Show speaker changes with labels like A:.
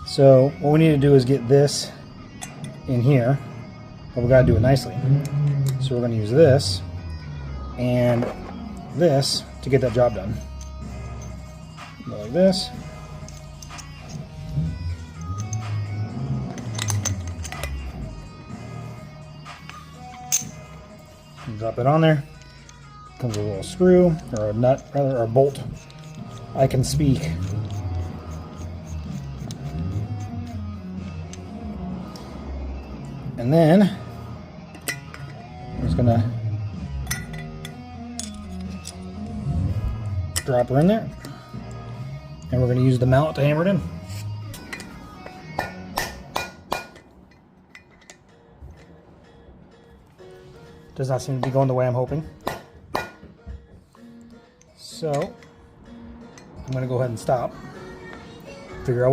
A: So what we need to do is get this in here, but we got to do it nicely. So we're going to use this and this to get that job done. Go like this. And drop it on there. Comes with a little screw, or a nut, rather, or a bolt. I can speak. And then I'm just gonna drop her in there, and we're gonna use the mallet to hammer it in. Does not seem to be going the way I'm hoping. So I'm gonna go ahead and stop. Figure out